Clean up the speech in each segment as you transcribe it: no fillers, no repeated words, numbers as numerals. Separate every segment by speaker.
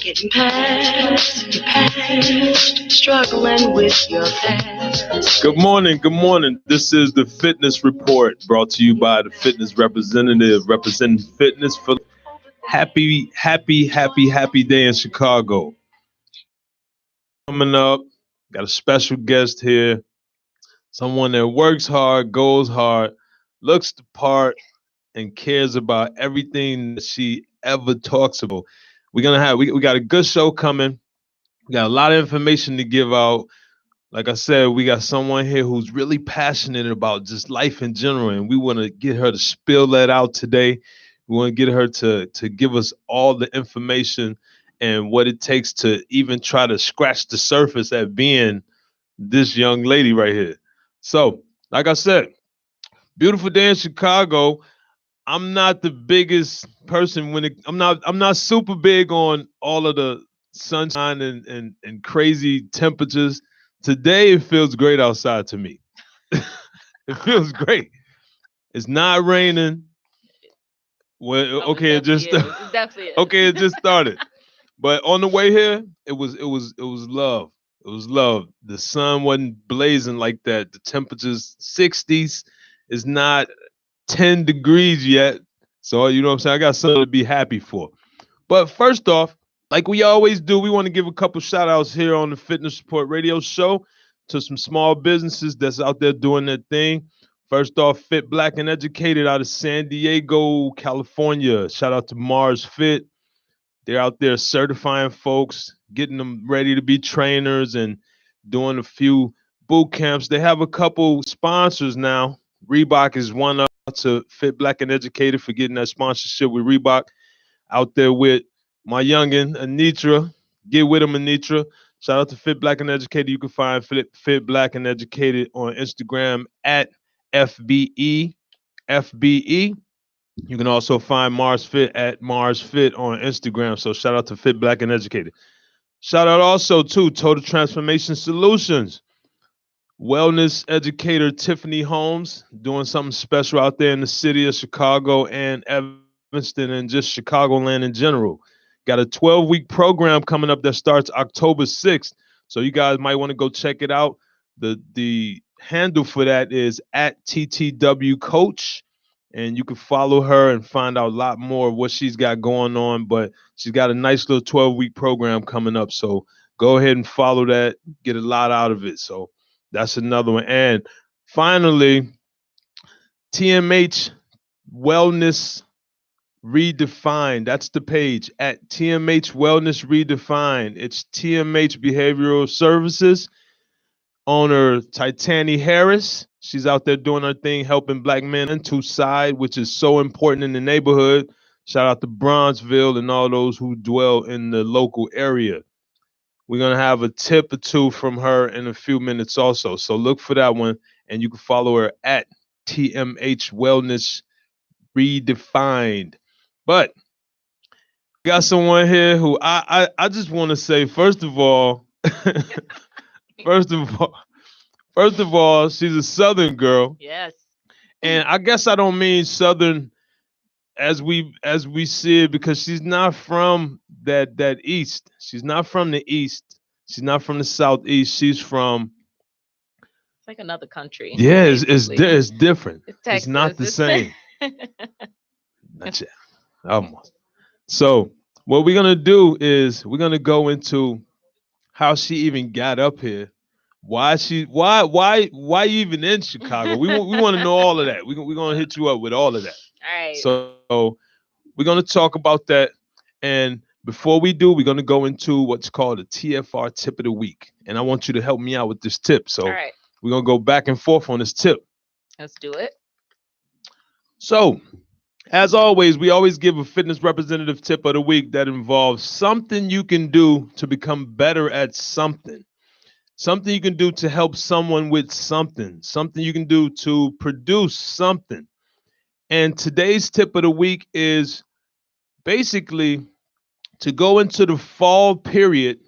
Speaker 1: Getting past your past, struggling with your past. Good morning, good morning. This is the Fitness Report brought to you by the Fitness Representative representing fitness for happy day in Chicago. Coming up, got a special guest here. Someone that works hard, goes hard, looks the part, and cares about everything that she ever talks about. We got a good show coming. We got a lot of information to give out. Like I said, we got someone here who's really passionate about just life in general, and we want to get her to spill that out today. We want to get her to give us all the information and what it takes to even try to scratch the surface at being this young lady right here. So, like I said, beautiful day in Chicago. I'm not the biggest person I'm not super big on all of the sunshine and crazy temperatures. Today it feels great outside to me. It feels great. It's not raining. Well, okay, it just okay, it just started. But on the way here, it was love. It was love. The sun wasn't blazing like that. The temperature's 60s. It's not 10 degrees yet. So, you know what I'm saying? I got something to be happy for. But first off, like we always do, we want to give a couple shout outs here on the Fitness Report Radio Show to some small businesses that's out there doing their thing. First off, Fit Black and Educated out of San Diego, California. Shout out to Mars Fit. They're out there certifying folks, getting them ready to be trainers and doing a few boot camps. They have a couple sponsors now. Reebok is one up to Fit Black and Educated for getting that sponsorship with Reebok. Out there with my youngin, Anitra. Get with him, Anitra. Shout out to Fit Black and Educated. You can find Fit Black and Educated on Instagram at FBE. You can also find Mars Fit at Mars Fit on Instagram. So shout out to Fit Black and Educated. Shout out also to Total Transformation Solutions. Wellness educator Tiffany Holmes doing something special out there in the city of Chicago and Evanston and just Chicagoland in general. Got a 12-week program coming up that starts October 6th. So you guys might want to go check it out. The handle for that is at TTW Coach. And you can follow her and find out a lot more of what she's got going on. But she's got a nice little 12-week program coming up. So go ahead and follow that. Get a lot out of it. So that's another one. And finally, TMH Wellness Redefined. That's the page at TMH Wellness Redefined. It's TMH Behavioral Services. Owner Titani Harris. She's out there doing her thing, helping Black men into side, which is so important in the neighborhood. Shout out to Bronzeville and all those who dwell in the local area. We're going to have a tip or two from her in a few minutes also. So look for that one, and you can follow her at TMH Wellness Redefined. But we got someone here who I just want to say, first of all, First of all, she's a Southern girl.
Speaker 2: Yes.
Speaker 1: And I guess I don't mean Southern as we see it because she's not from that East. She's not from the East. She's not from the Southeast. She's from.
Speaker 2: It's like another country.
Speaker 1: Yeah, it's different. It's not the same. Not yet. Almost. So what we're gonna do is we're gonna go into how she even got up here. Why you even in Chicago? We want to know all of that. We're gonna hit you up with all of that.
Speaker 2: All right.
Speaker 1: So we're gonna talk about that. And before we do, we're gonna go into what's called a TFR tip of the week. And I want you to help me out with this tip. So
Speaker 2: all right.
Speaker 1: We're gonna go back and forth on this tip.
Speaker 2: Let's do it.
Speaker 1: So as always, we always give a fitness representative tip of the week that involves something you can do to become better at something. Something you can do to help someone with something. Something you can do to produce something. And today's tip of the week is basically to go into the fall period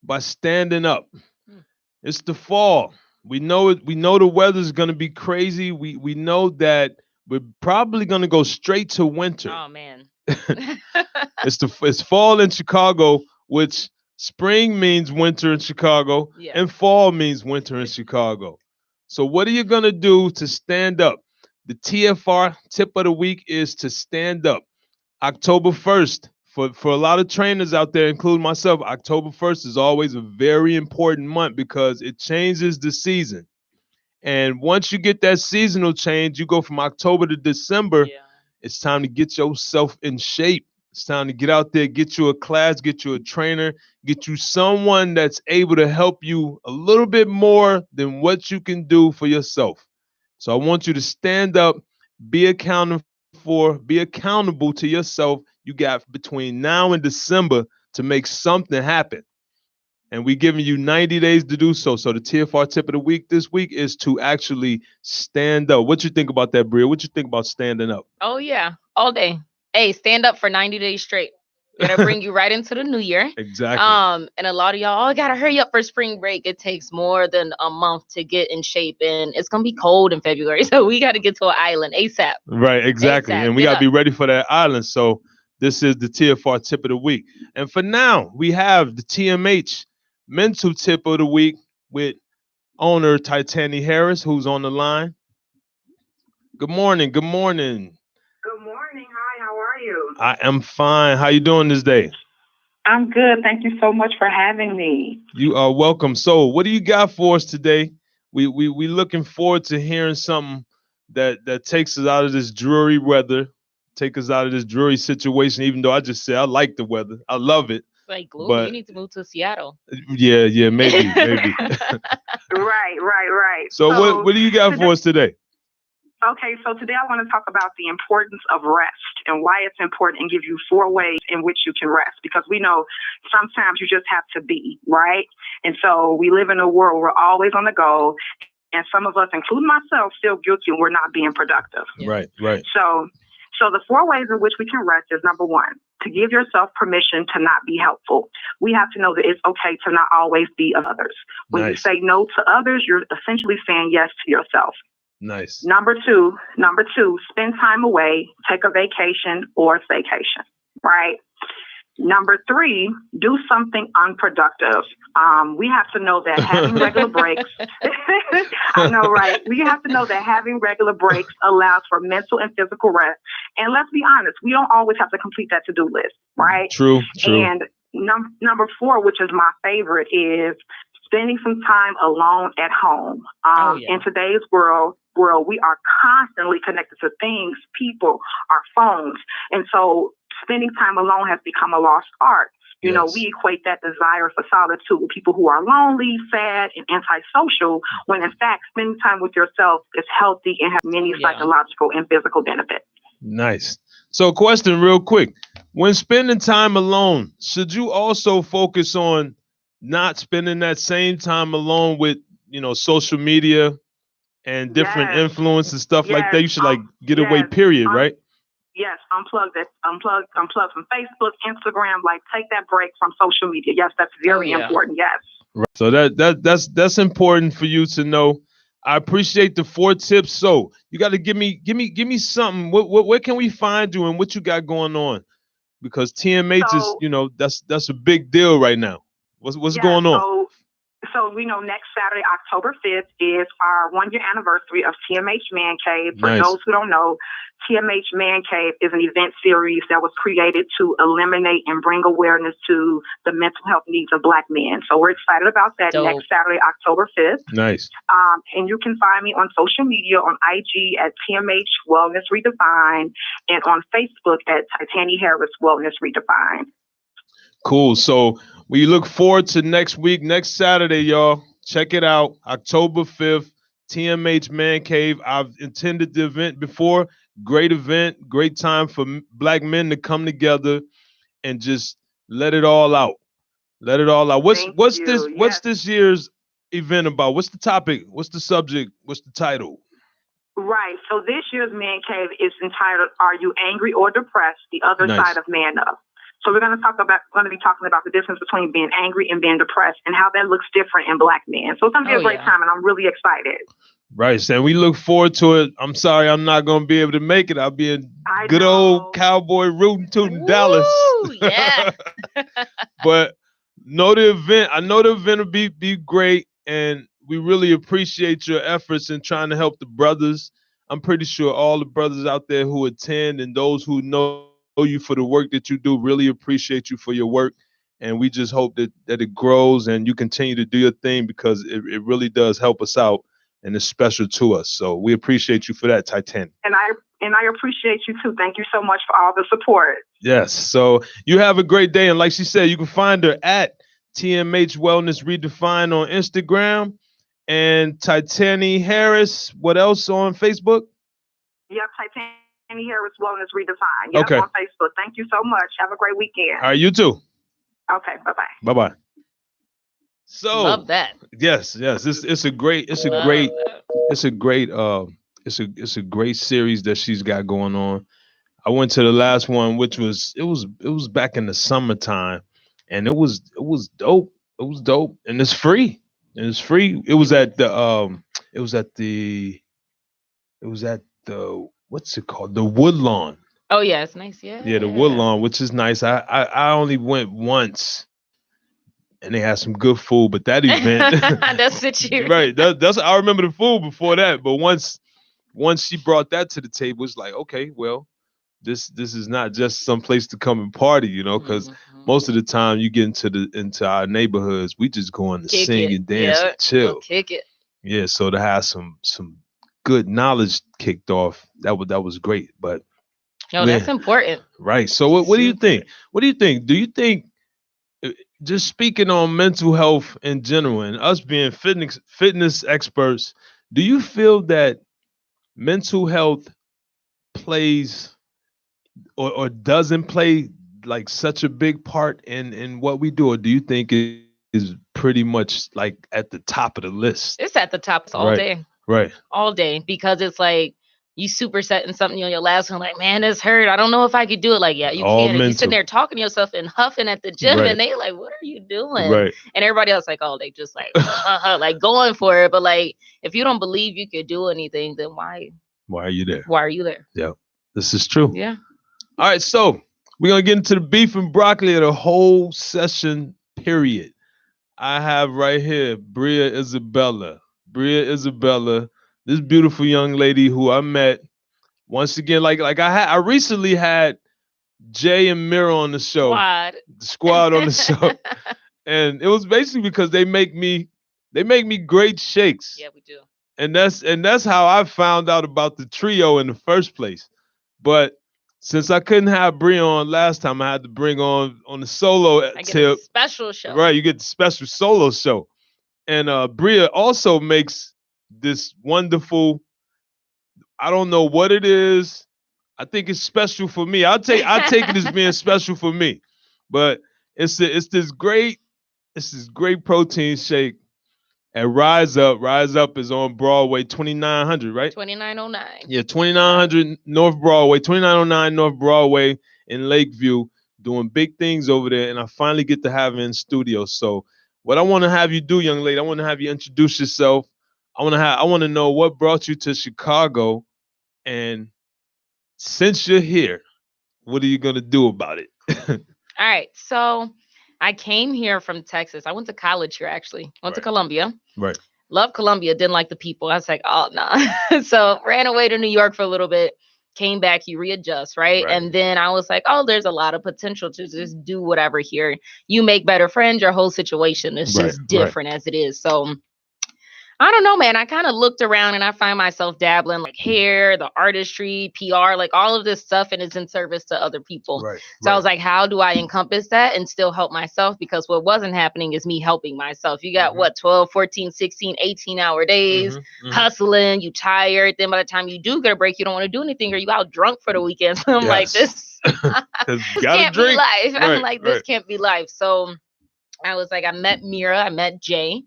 Speaker 1: by standing up. It's the fall. We know it. We know the weather's going to be crazy. We know that we're probably going to go straight to winter.
Speaker 2: Oh man.
Speaker 1: It's fall in Chicago, which spring means winter in Chicago
Speaker 2: Yeah.
Speaker 1: and fall means winter in Chicago. So what are you going to do to stand up? The TFR tip of the week is to stand up. October 1st, for a lot of trainers out there, including myself, October 1st is always a very important month because it changes the season. And once you get that seasonal change, you go from October to December,
Speaker 2: Yeah.
Speaker 1: it's time to get yourself in shape. It's time to get out there, get you a class, get you a trainer, get you someone that's able to help you a little bit more than what you can do for yourself. So I want you to stand up, be accountable to yourself. You got between now and December to make something happen. And we giving you 90 days to do so. So the TFR tip of the week this week is to actually stand up. What you think about that, Bria? What you think about standing up?
Speaker 2: Oh yeah, all day. Hey, stand up for 90 days straight. Gotta bring you right into the new year.
Speaker 1: Exactly.
Speaker 2: And a lot of y'all, gotta hurry up for spring break. It takes more than a month to get in shape, and it's gonna be cold in February, so we gotta get to an island ASAP.
Speaker 1: Right, exactly.
Speaker 2: ASAP.
Speaker 1: And we
Speaker 2: Get
Speaker 1: got to
Speaker 2: up.
Speaker 1: be ready for that island. So this is the TFR tip of the week. And for now, we have the TMH mental tip of the week with owner Titani Harris, who's on the line. Good morning. Good morning.
Speaker 3: Good morning. Hi, how are you?
Speaker 1: I am fine. How you doing this day?
Speaker 3: I'm good. Thank you so much for having me.
Speaker 1: You are welcome. So, what do you got for us today? We looking forward to hearing something that takes us out of this dreary weather, take us out of this dreary situation. Even though I just said I like the weather, I love it.
Speaker 2: It's like gloomy.
Speaker 1: But
Speaker 2: You need to move to Seattle.
Speaker 1: yeah, maybe.
Speaker 3: Right.
Speaker 1: So, what do you got for us today?
Speaker 3: Okay, so today I want to talk about the importance of rest and why it's important and give you 4 ways in which you can rest, because we know sometimes you just have to be, right? And so we live in a world where we're always on the go, and some of us, including myself, feel guilty when we're not being productive.
Speaker 1: Yeah. Right.
Speaker 3: So the 4 ways in which we can rest is, number 1, to give yourself permission to not be helpful. We have to know that it's okay to not always be of others. When you say no to others, you're essentially saying yes to yourself.
Speaker 1: Nice.
Speaker 3: Number two, spend time away, take a vacation or staycation, right? Number 3, do something unproductive. We have to know that having regular breaks, I know, right? We have to know that having regular breaks allows for mental and physical rest. And let's be honest, we don't always have to complete that to-do list, right?
Speaker 1: True.
Speaker 3: And number 4, which is my favorite, is spending some time alone at home. In today's world, we are constantly connected to things, people, our phones. And so spending time alone has become a lost art. You know, we equate that desire for solitude with people who are lonely, sad, and antisocial, when in fact, spending time with yourself is healthy and has many psychological and physical benefits.
Speaker 1: Nice. So question real quick. When spending time alone, should you also focus on not spending that same time alone with, social media and different influence and stuff like that? You should get away, period, right?
Speaker 3: Yes, unplug from Facebook, Instagram, take that break from social media. Yes, that's very important. Yes.
Speaker 1: Right. So that's important for you to know. I appreciate the 4 tips. So you got to give me something. Where can we find you and what you got going on? Because TMH is, that's a big deal right now. What's going on?
Speaker 3: So we know next Saturday, October 5th, is our 1-year anniversary of TMH Man Cave. For those who don't know, TMH Man Cave is an event series that was created to eliminate and bring awareness to the mental health needs of Black men. So we're excited about that next Saturday, October 5th.
Speaker 1: Nice.
Speaker 3: And you can find me on social media on IG at TMH Wellness Redefined and on Facebook at Titani Harris Wellness Redefined. Cool.
Speaker 1: So we look forward to next week, next Saturday, y'all. Check it out. October 5th, TMH Man Cave. I've attended the event before. Great event, great time for Black men to come together and just let it all out. Let it all out. What's this year's event about? What's the topic? What's the subject? What's the title?
Speaker 3: Right. So this year's Man Cave is entitled "Are You Angry or Depressed? The Other Side of Man Up." So we're going to be talking about the difference between being angry and being depressed and how that looks different in Black men. So it's going to be a great time, and I'm really excited.
Speaker 1: Right, and we look forward to it. I'm sorry I'm not going to be able to make it. I'll be in good old cowboy rootin' tootin' Dallas.
Speaker 2: Yeah.
Speaker 1: But know the event. I know the event will be great, and we really appreciate your efforts in trying to help the brothers. I'm pretty sure all the brothers out there who attend and those who know you for the work that you do really appreciate you for your work. And we just hope that it grows and you continue to do your thing because it really does help us out and it's special to us. So we appreciate you for that, Titan.
Speaker 3: And I appreciate you too. Thank you so much for all the support.
Speaker 1: Yes. So you have a great day. And like she said, you can find her at TMH Wellness Redefined on Instagram and Titani Harris. What else on Facebook?
Speaker 3: Yep, Titani Harris Wellness Redefined. Yep, okay. On Facebook. Thank you so much. Have a great weekend.
Speaker 1: All right, you too.
Speaker 3: Okay, bye-bye.
Speaker 1: Bye-bye. So
Speaker 2: love that.
Speaker 1: Yes. It's a great series that she's got going on. I went to the last one, which was it was back in the summertime, and it was dope. It was dope, and it's free. It was free. It was at the what's it called? The Woodlawn.
Speaker 2: Oh yeah, it's nice. Yeah.
Speaker 1: Yeah, the Woodlawn, which is nice. I only went once. And they had some good food, but that event
Speaker 2: that's what you
Speaker 1: right. That's I remember the food before that, but once she brought that to the table, it's like, okay, well, this is not just some place to come and party, because most of the time you get into our neighborhoods, we just go in to sing and dance and chill.
Speaker 2: Kick it.
Speaker 1: Yeah, so to have some good knowledge kicked off, that was great. But
Speaker 2: that's important.
Speaker 1: Right. So what do you think? What do you think? Do you think just speaking on mental health in general and us being fitness experts, do you feel that mental health plays or doesn't play like such a big part in what we do? Or do you think it is pretty much like at the top of the list?
Speaker 2: It's at the top all day.
Speaker 1: Right.
Speaker 2: All day, because it's like you supersetting something on your last one, like, man, this hurt. I don't know if I could do it. Like, yeah, you can. If you sitting there talking to yourself and huffing at the gym, and they like, what are you doing?
Speaker 1: Right.
Speaker 2: And everybody else like, oh, they just like, like going for it. But like, if you don't believe you could do anything, then why
Speaker 1: are you there?
Speaker 2: Why are you there?
Speaker 1: Yeah, this is true.
Speaker 2: Yeah.
Speaker 1: All right, so we're gonna get into the beef and broccoli of the whole session. Period. I have right here Bria Isabella. This beautiful young lady who I met once again, like I recently had Jay and Mira on the show, squad on the show, and it was basically because they make me great shakes.
Speaker 2: Yeah, we do.
Speaker 1: And that's how I found out about the trio in the first place. But since I couldn't have Bria on last time, I had to bring on the solo tip.
Speaker 2: A special show.
Speaker 1: Right, you get the special solo show. And Bria also makes this wonderful, I don't know what it is. I think it's special for me. I take it as being special for me. But it's this great protein shake at Rise Up. Rise Up is on Broadway, 2900, right?
Speaker 2: 2909.
Speaker 1: Yeah, 2900 North Broadway, 2909 North Broadway in Lakeview, doing big things over there. And I finally get to have it in studio. So what I want to have you do, young lady, I want to have you introduce yourself. I want to know what brought you to Chicago, and since you're here, what are you gonna do about it?
Speaker 2: All right, so I came here from Texas. I went to college here, actually. Went to Columbia.
Speaker 1: Right.
Speaker 2: Loved Columbia. Didn't like the people. I was like, oh no. Nah. So ran away to New York for a little bit. Came back. You readjust, right? And then I was like, oh, there's a lot of potential to just do whatever here. You make better friends. Your whole situation is just different as it is. So I don't know, man. I kind of looked around and I find myself dabbling like hair, the artistry, PR, like all of this stuff, and it's in service to other people. So I was like, how do I encompass that and still help myself? Because what wasn't happening is me helping myself. You got 12, 14, 16, 18-hour days, hustling, you tired. Then by the time you do get a break, you don't want to do anything or you out drunk for the weekend. So I'm like, this can't be life. I'm like, this can't be life. So I was like, I met Mira, I met Jay.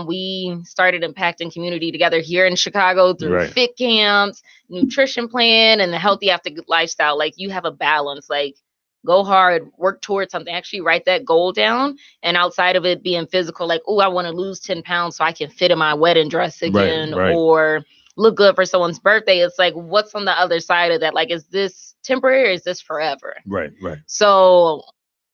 Speaker 2: We started impacting community together here in Chicago through fit camps, nutrition plan, and the healthy after good lifestyle. Like, you have a balance, like go hard, work towards something, actually write that goal down. And outside of it being physical, like, oh, I want to lose 10 pounds so I can fit in my wedding dress again, or look good for someone's birthday. It's like, what's on the other side of that? Like, is this temporary or is this forever?
Speaker 1: Right.
Speaker 2: So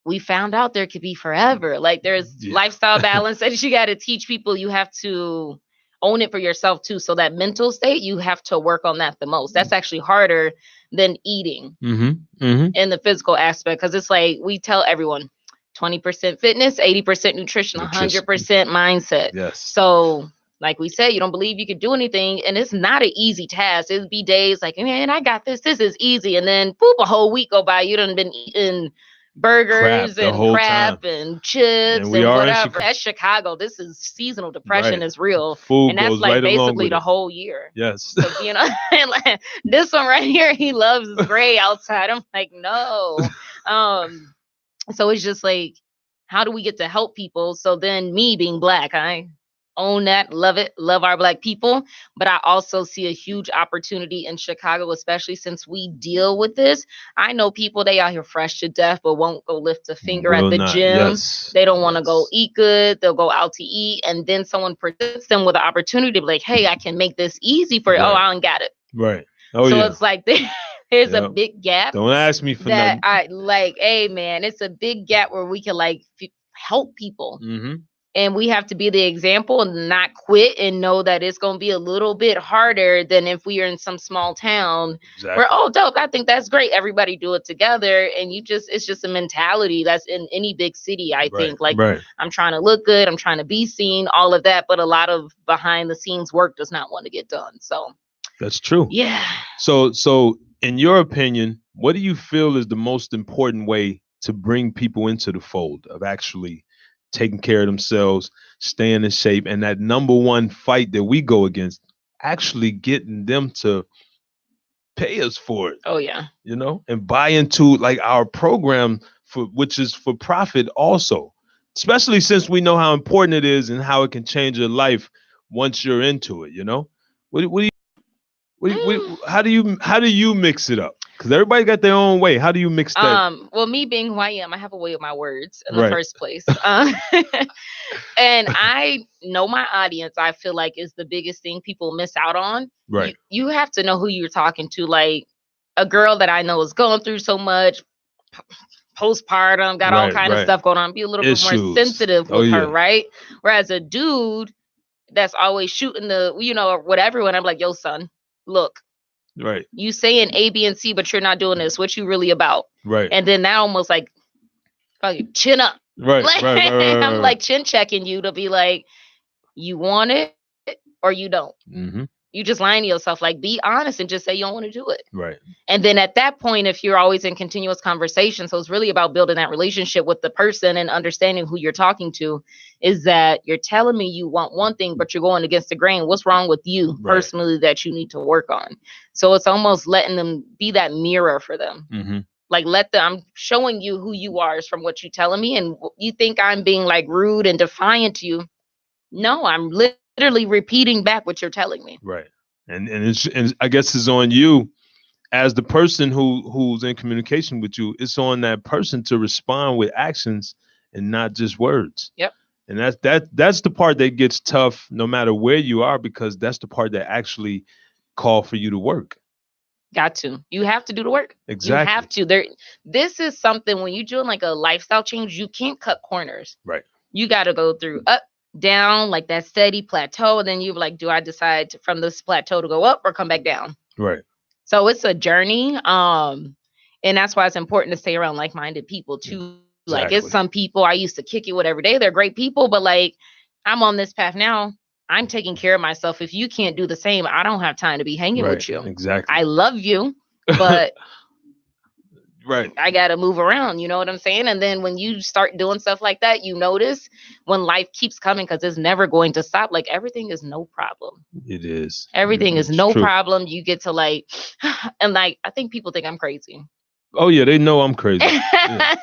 Speaker 2: we found out there could be forever. Like there's lifestyle balance that you got to teach people. You have to own it for yourself too. So that mental state, you have to work on that the most. That's actually harder than eating in the physical aspect. Cause it's like, we tell everyone 20% fitness, 80% nutrition, 100% mindset.
Speaker 1: Yes.
Speaker 2: So like we said, you don't believe you could do anything. And it's not an easy task. It'd be days like, man, I got this. This is easy. And then poop, a whole week go by. You done been eating burgers and crap and chips and whatever. That's Chicago. This is seasonal depression is real.
Speaker 1: Food
Speaker 2: and that's
Speaker 1: goes
Speaker 2: like
Speaker 1: right
Speaker 2: basically the whole year.
Speaker 1: Yes.
Speaker 2: So, you know, like, this one right here, he loves gray outside. I'm like, no. So it's just like, how do we get to help people? So then me being Black, I own that, love it, love our Black people. But I also see a huge opportunity in Chicago, especially since we deal with this. I know people, they out here fresh to death, but won't go lift a finger at the gym.
Speaker 1: Yes.
Speaker 2: They don't want to go eat good. They'll go out to eat. And then someone presents them with an opportunity to be like, hey, I can make this easy for you. Oh, I don't got it.
Speaker 1: Right.
Speaker 2: So it's like there's a big gap.
Speaker 1: Don't ask me for
Speaker 2: that.
Speaker 1: Nothing.
Speaker 2: I like, hey man, it's a big gap where we can like help people. And we have to be the example and not quit and know that it's going to be a little bit harder than if we are in some small town where, oh, dope, I think that's great. Everybody do it together. And it's just a mentality that's in any big city, I think. Like, I'm trying to look good. I'm trying to be seen, all of that. But a lot of behind the scenes work does not want to get done. So
Speaker 1: that's true.
Speaker 2: Yeah.
Speaker 1: So in your opinion, what do you feel is the most important way to bring people into the fold of actually taking care of themselves, staying in shape, and that number one fight that we go against, actually getting them to pay us for it?
Speaker 2: Oh yeah.
Speaker 1: You know, and buy into like our program which is for profit also, especially since we know how important it is and how it can change your life once you're into it. You know, how do you mix it up? Because everybody got their own way. How do you mix that?
Speaker 2: Well, me being who I am, I have a way with my words in the first place. And I know my audience, I feel like, is the biggest thing people miss out on.
Speaker 1: Right.
Speaker 2: You have to know who you're talking to. Like a girl that I know is going through so much, postpartum, got all kind of stuff going on. Be a little bit more sensitive with her, right? Whereas a dude that's always shooting the, you know, or whatever, when I'm like, yo, son, look.
Speaker 1: Right.
Speaker 2: You saying A, B, and C, but you're not doing this. What you really about?
Speaker 1: Right.
Speaker 2: And then that almost like, chin up.
Speaker 1: Right.
Speaker 2: Like, I'm like chin checking you to be like, you want it or you don't. You just lying to yourself. Like, be honest and just say you don't want to do it.
Speaker 1: Right.
Speaker 2: And then at that point, if you're always in continuous conversation, so it's really about building that relationship with the person and understanding who you're talking to, is that you're telling me you want one thing, but you're going against the grain. What's wrong with you personally that you need to work on? So it's almost letting them be that mirror for them. Like, I'm showing you who you are is from what you're telling me. And you think I'm being like rude and defiant to you. No, I'm literally repeating back what you're telling me.
Speaker 1: Right. And I guess it's on you as the person who's in communication with you. It's on that person to respond with actions and not just words.
Speaker 2: Yep.
Speaker 1: And that's the part that gets tough no matter where you are, because that's the part that actually call for you to work.
Speaker 2: Got to. You have to do the work.
Speaker 1: Exactly.
Speaker 2: You have to. This is something when you're doing like a lifestyle change, you can't cut corners.
Speaker 1: Right. You
Speaker 2: got to go through up, down, like that steady plateau. And then you're like, do I decide from this plateau to go up or come back down?
Speaker 1: Right.
Speaker 2: So it's a journey. And that's why it's important to stay around like-minded people too. Exactly. Like, it's some people I used to kick it with every day. They're great people, but like, I'm on this path now. I'm taking care of myself. If you can't do the same, I don't have time to be hanging with you.
Speaker 1: Exactly.
Speaker 2: I love you, but
Speaker 1: right.
Speaker 2: I got to move around. You know what I'm saying? And then when you start doing stuff like that, you notice when life keeps coming, because it's never going to stop. Like, everything is no problem.
Speaker 1: It is.
Speaker 2: Everything is no problem. You get to like, and like, I think people think I'm crazy.
Speaker 1: Oh yeah. They know I'm crazy. Yeah.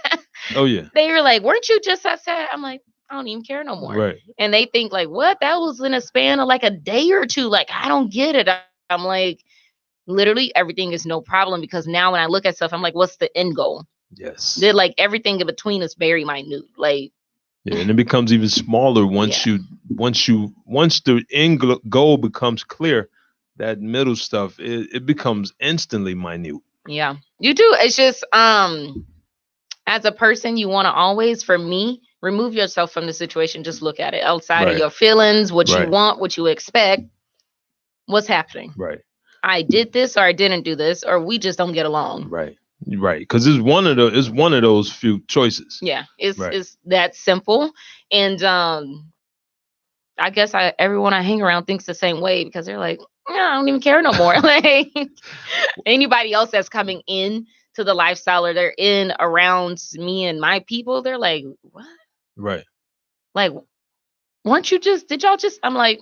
Speaker 1: Oh yeah.
Speaker 2: They were like, weren't you just that sad? I'm like, I don't even care no more.
Speaker 1: Right.
Speaker 2: And they think like, what? That was in a span of like a day or two. Like, I don't get it. I'm like, literally everything is no problem, because now when I look at stuff, I'm like, what's the end goal?
Speaker 1: Yes.
Speaker 2: They're like, everything in between is very minute. Like,
Speaker 1: yeah, and it becomes even smaller once the end goal becomes clear. That middle stuff, it becomes instantly minute.
Speaker 2: Yeah, you do. It's just As a person, you want to always, for me, remove yourself from the situation. Just look at it outside of your feelings, what you want, what you expect, what's happening.
Speaker 1: Right.
Speaker 2: I did this or I didn't do this, or we just don't get along.
Speaker 1: Right. Right. Because it's one of those few choices.
Speaker 2: Yeah. It's that simple. And I guess everyone I hang around thinks the same way, because they're like, I don't even care no more. Like anybody else that's coming in to the lifestyle, or they're in around me and my people, they're like, what?
Speaker 1: Right.
Speaker 2: Like, did y'all just, I'm like,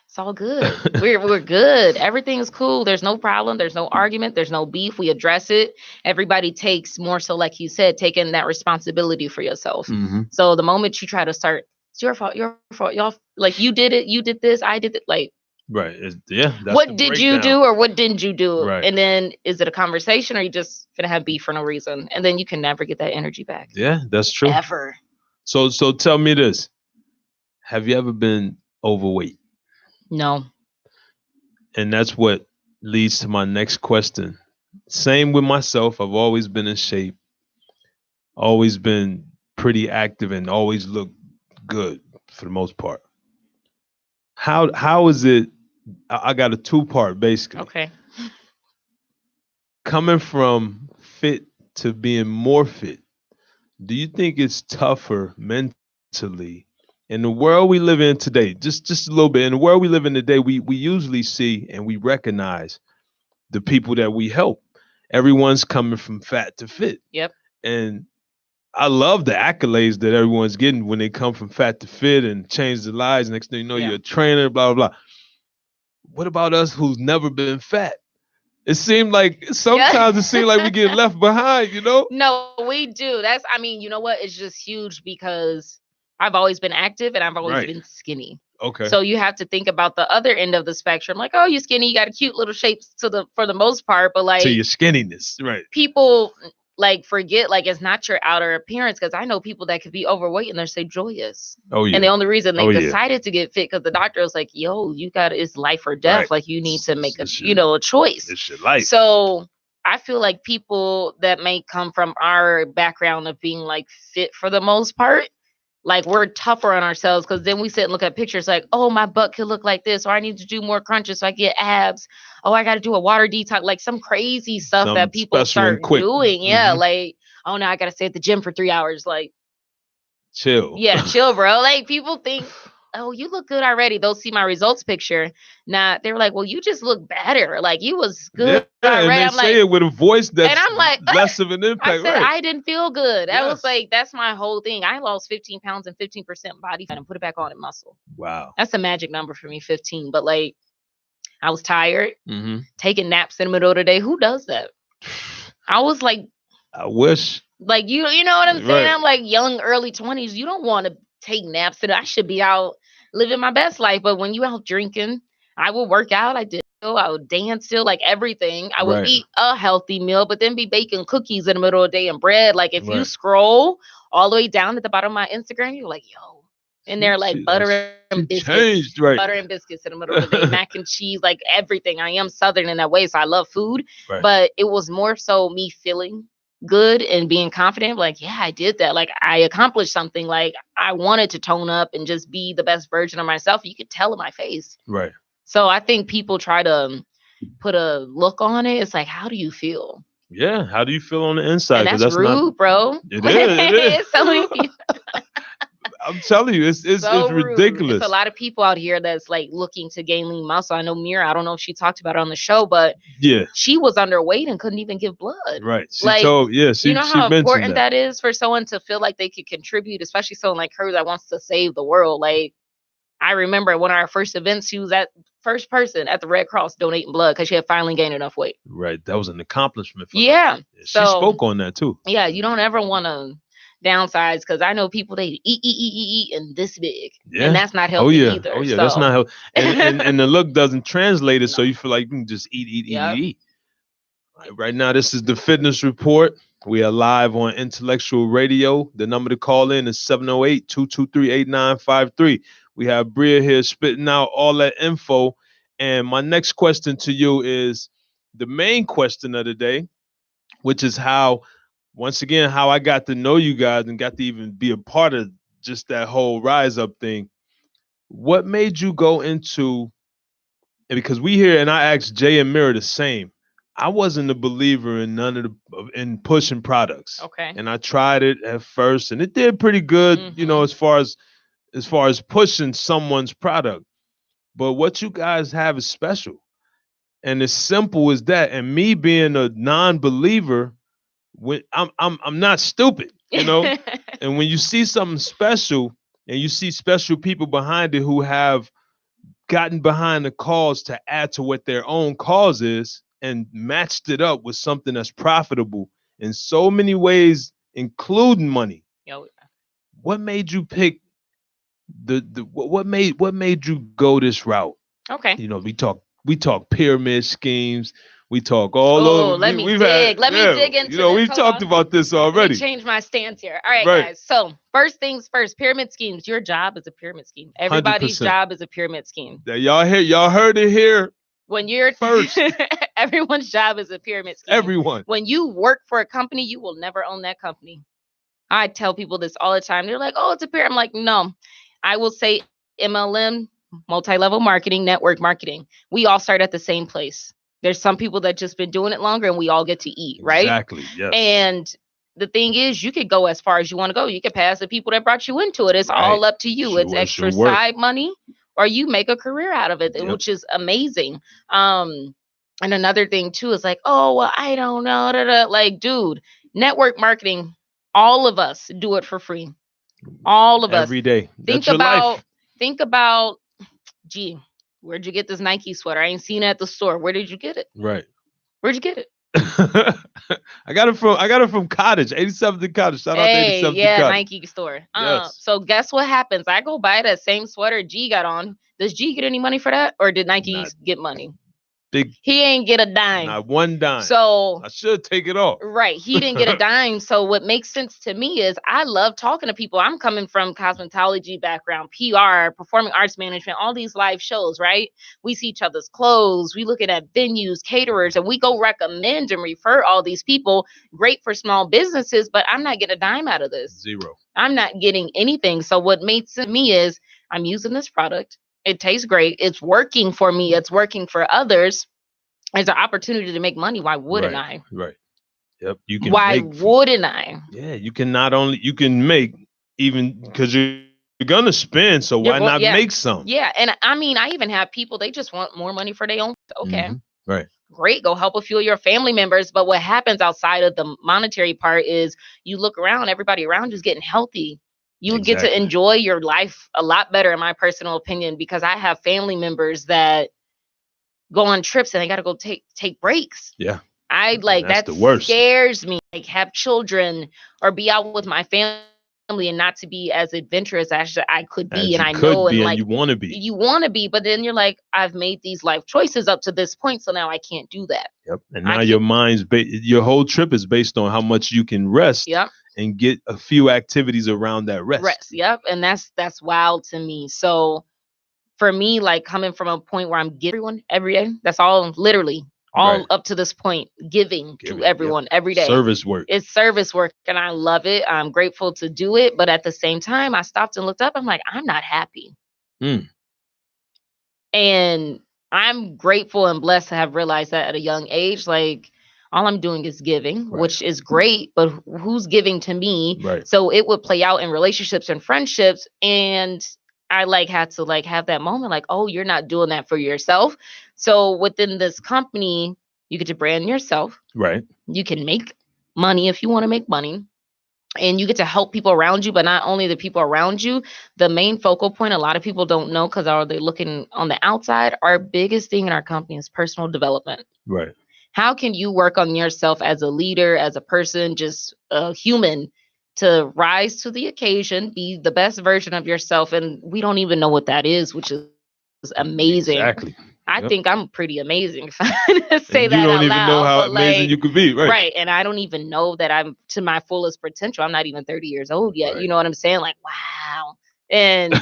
Speaker 2: it's all good. We're good. Everything's cool. There's no problem. There's no argument. There's no beef. We address it. Everybody takes more so, like you said, taking that responsibility for yourself.
Speaker 1: Mm-hmm.
Speaker 2: So the moment you try to start, it's your fault, y'all, like you did it, you did this, I did it, like,
Speaker 1: right. That's
Speaker 2: what did you do or what didn't you do?
Speaker 1: Right.
Speaker 2: And then is it a conversation, or you just gonna have beef for no reason? And then you can never get that energy back.
Speaker 1: Yeah, that's true.
Speaker 2: Ever.
Speaker 1: So tell me this. Have you ever been overweight?
Speaker 2: No.
Speaker 1: And that's what leads to my next question. Same with myself. I've always been in shape, always been pretty active, and always looked good for the most part. How is it? I got a 2-part basically.
Speaker 2: Okay.
Speaker 1: Coming from fit to being more fit, do you think it's tougher mentally in the world we live in today? Just a little bit. In the world we live in today, we usually see and we recognize the people that we help. Everyone's coming from fat to fit.
Speaker 2: Yep.
Speaker 1: And I love the accolades that everyone's getting when they come from fat to fit and change their lives. Next thing you know, you're a trainer, blah, blah, blah. What about us who's never been fat? It seemed like sometimes it seemed like we get left behind, you know?
Speaker 2: No, we do. You know what? It's just huge, because I've always been active and I've always been skinny.
Speaker 1: Okay.
Speaker 2: So you have to think about the other end of the spectrum. Like, oh, you're skinny, you got a cute little shape for the most part, but like,
Speaker 1: to your skinniness, right?
Speaker 2: People like forget, like, it's not your outer appearance, because I know people that could be overweight and they're so joyous.
Speaker 1: Oh yeah.
Speaker 2: And the only reason they decided to get fit because the doctor was like, yo, it's life or death. Right. Like, you need to make a choice.
Speaker 1: It's your life.
Speaker 2: So I feel like people that may come from our background of being like fit for the most part, like, we're tougher on ourselves, because then we sit and look at pictures like, oh, my butt could look like this, or I need to do more crunches so I get abs. Oh, I got to do a water detox, like some crazy stuff that people start doing. Yeah, like, oh, now I got to stay at the gym for 3 hours. Like,
Speaker 1: chill.
Speaker 2: Yeah, chill, bro. Like, people think, oh, you look good already. They'll see my results picture. Nah, they were like, well, you just look better. Like, you was good already.
Speaker 1: And they
Speaker 2: I'm
Speaker 1: say
Speaker 2: like,
Speaker 1: it with a voice that's
Speaker 2: and I'm like,
Speaker 1: less of an impact.
Speaker 2: I said, I didn't feel good. That was like, that's my whole thing. I lost 15 pounds and 15% body fat and put it back on in muscle.
Speaker 1: Wow.
Speaker 2: That's a magic number for me, 15. But like, I was tired, taking naps in the middle of the day. Who does that? I was like,
Speaker 1: I wish.
Speaker 2: Like, you know what I'm saying? Right. I'm like young, early 20s. You don't want to take naps. And I should be out living my best life. But when you out drinking, I will work out. I would dance still, like everything. I would eat a healthy meal, but then be baking cookies in the middle of the day and bread. Like, if you scroll all the way down at the bottom of my Instagram, you're like, yo. And they're like butter and biscuits. Butter and biscuits in the middle of the day, mac and cheese, like everything. I am Southern in that way, so I love food. Right. But it was more so me feeling good and being confident. Like, yeah, I did that. Like, I accomplished something. Like, I wanted to tone up and just be the best version of myself. You could tell in my face.
Speaker 1: Right.
Speaker 2: So I think people try to put a look on it. It's like, how do you feel?
Speaker 1: Yeah. How do you feel on the inside?
Speaker 2: And that's rude, bro.
Speaker 1: It is.
Speaker 2: So many people.
Speaker 1: I'm telling you, it's ridiculous.
Speaker 2: It's a lot of people out here that's like looking to gain lean muscle. I know Mira, I don't know if she talked about it on the show, but she was underweight and couldn't even give blood.
Speaker 1: Right. She you know
Speaker 2: how important that is for someone to feel like they could contribute, especially someone like her that wants to save the world. Like, I remember one of our first events, she was at first person at the Red Cross donating blood because she had finally gained enough weight.
Speaker 1: Right. That was an accomplishment for her.
Speaker 2: Yeah.
Speaker 1: She spoke on that too.
Speaker 2: Yeah. You don't ever want to downsides, because I know people, they eat and this big, and that's not healthy either.
Speaker 1: Oh yeah, that's not healthy, and the look doesn't translate it, so you feel like you can just eat. Right now, this is the Fitness Report. We are live on Intellectual Radio. The number to call in is 708-223-8953. We have Bria here spitting out all that info, and my next question to you is the main question of the day, which is how once again, how I got to know you guys and got to even be a part of just that whole rise up thing. What made you go into, and because we hear, and I asked Jay and Mira the same, I wasn't a believer in none of in pushing products.
Speaker 2: Okay.
Speaker 1: And I tried it at first and it did pretty good, you know, as far as pushing someone's product. But what you guys have is special. And as simple as that. And me being a non-believer, when I'm not stupid, you know. And when you see something special and you see special people behind it who have gotten behind the cause to add to what their own cause is and matched it up with something that's profitable in so many ways, including money. What made you pick what made you go this route?
Speaker 2: Okay.
Speaker 1: You know, we talk pyramid schemes. We talk all over.
Speaker 2: Let me dig into
Speaker 1: You know,
Speaker 2: this.
Speaker 1: we've talked about this already.
Speaker 2: Change my stance here. All right, guys. So first things first, pyramid schemes. Your job is a pyramid scheme. Everybody's 100%. Job is a pyramid scheme.
Speaker 1: Y'all heard it here.
Speaker 2: When you're
Speaker 1: first,
Speaker 2: everyone's job is a pyramid scheme.
Speaker 1: Everyone.
Speaker 2: When you work for a company, you will never own that company. I tell people this all the time. They're like, "Oh, it's a pyramid." I'm like, no. I will say MLM, multi-level marketing, network marketing. We all start at the same place. There's some people that just been doing it longer and we all get to eat, right?
Speaker 1: Exactly. Yes.
Speaker 2: And the thing is, you could go as far as you want to go. You could pass the people that brought you into it. It's all up to you. It's extra side money, or you make a career out of it, which is amazing. And another thing too is like, oh, well, I don't know. Like, dude, network marketing, all of us do it for free. All of us.
Speaker 1: Every day.
Speaker 2: Think about, gee, where'd you get this Nike sweater? I ain't seen it at the store. Where did you get it?
Speaker 1: Right.
Speaker 2: Where'd you get it?
Speaker 1: I got it from Cottage, 87th Cottage. Shout out to 87th Cottage.
Speaker 2: Nike store.
Speaker 1: Yes.
Speaker 2: So guess what happens? I go buy that same sweater G got on. Does G get any money for that, or did Nike get money? He ain't get a dime.
Speaker 1: Not one dime.
Speaker 2: So
Speaker 1: I should take it off.
Speaker 2: Right. He didn't get a dime. So what makes sense to me is I love talking to people. I'm coming from cosmetology background, PR, performing arts management, all these live shows, right? We see each other's clothes. We looking at venues, caterers, and we go recommend and refer all these people. Great for small businesses, but I'm not getting a dime out of this.
Speaker 1: Zero.
Speaker 2: I'm not getting anything. So what makes sense to me is I'm using this product. It tastes great. It's working for me. It's working for others. It's an opportunity to make money. Why wouldn't I?
Speaker 1: Right. Yep. You can.
Speaker 2: Why wouldn't I?
Speaker 1: Yeah. You can make even because you're gonna spend. So why not make some?
Speaker 2: Yeah. And I mean, I even have people, they just want more money for their own. Okay.
Speaker 1: Mm-hmm. Right.
Speaker 2: Great. Go help a few of your family members. But what happens outside of the monetary part is you look around, everybody around you is getting healthy. You get to enjoy your life a lot better, in my personal opinion, because I have family members that go on trips and they got to go take breaks.
Speaker 1: Yeah.
Speaker 2: That scares me. Like, have children or be out with my family and not to be as adventurous as I could be. And I know, and like,
Speaker 1: you want to be.
Speaker 2: You want to be, but then you're like, I've made these life choices up to this point, so now I can't do that.
Speaker 1: Yep. And now your mind's your whole trip is based on how much you can rest.
Speaker 2: Yep.
Speaker 1: And get a few activities around that rest.
Speaker 2: Yep. And that's wild to me. So for me, like, coming from a point where I'm giving everyone every day, that's all literally all up to this point, giving to everyone every day.
Speaker 1: Service work.
Speaker 2: It's service work, and I love it. I'm grateful to do it. But at the same time, I stopped and looked up. I'm like, I'm not happy. And I'm grateful and blessed to have realized that at a young age. Like, all I'm doing is giving, which is great, but who's giving to me?
Speaker 1: Right.
Speaker 2: So it would play out in relationships and friendships. And I had to have that moment, like, oh, you're not doing that for yourself. So within this company, you get to brand yourself.
Speaker 1: Right.
Speaker 2: You can make money if you want to make money. And you get to help people around you, but not only the people around you. The main focal point, a lot of people don't know because they're looking on the outside. Our biggest thing in our company is personal development.
Speaker 1: Right.
Speaker 2: How can you work on yourself as a leader, as a person, just a human, to rise to the occasion, be the best version of yourself? And we don't even know what that is, which is amazing.
Speaker 1: Exactly.
Speaker 2: I think I'm pretty amazing, if I say that out loud.
Speaker 1: You don't even know how amazing you could be, right?
Speaker 2: Right. And I don't even know that I'm to my fullest potential. I'm not even 30 years old yet. Right. You know what I'm saying? Like, wow. And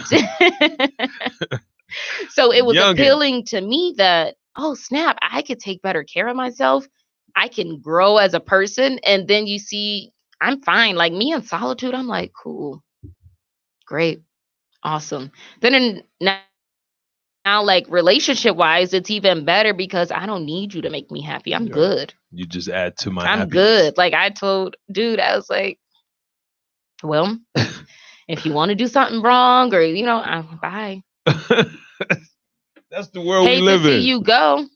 Speaker 2: so it was appealing to me that, oh, snap, I could take better care of myself. I can grow as a person. And then you see I'm fine. Like me in solitude, I'm like, cool, great, awesome. Then now, like relationship wise, it's even better because I don't need you to make me happy. I'm
Speaker 1: Right.
Speaker 2: good.
Speaker 1: You just add to my
Speaker 2: I'm
Speaker 1: happiness.
Speaker 2: good. Like I told dude, I was like, well, if you want to do something wrong or bye.
Speaker 1: That's the world we
Speaker 2: Hate to
Speaker 1: live
Speaker 2: see
Speaker 1: in.
Speaker 2: you go.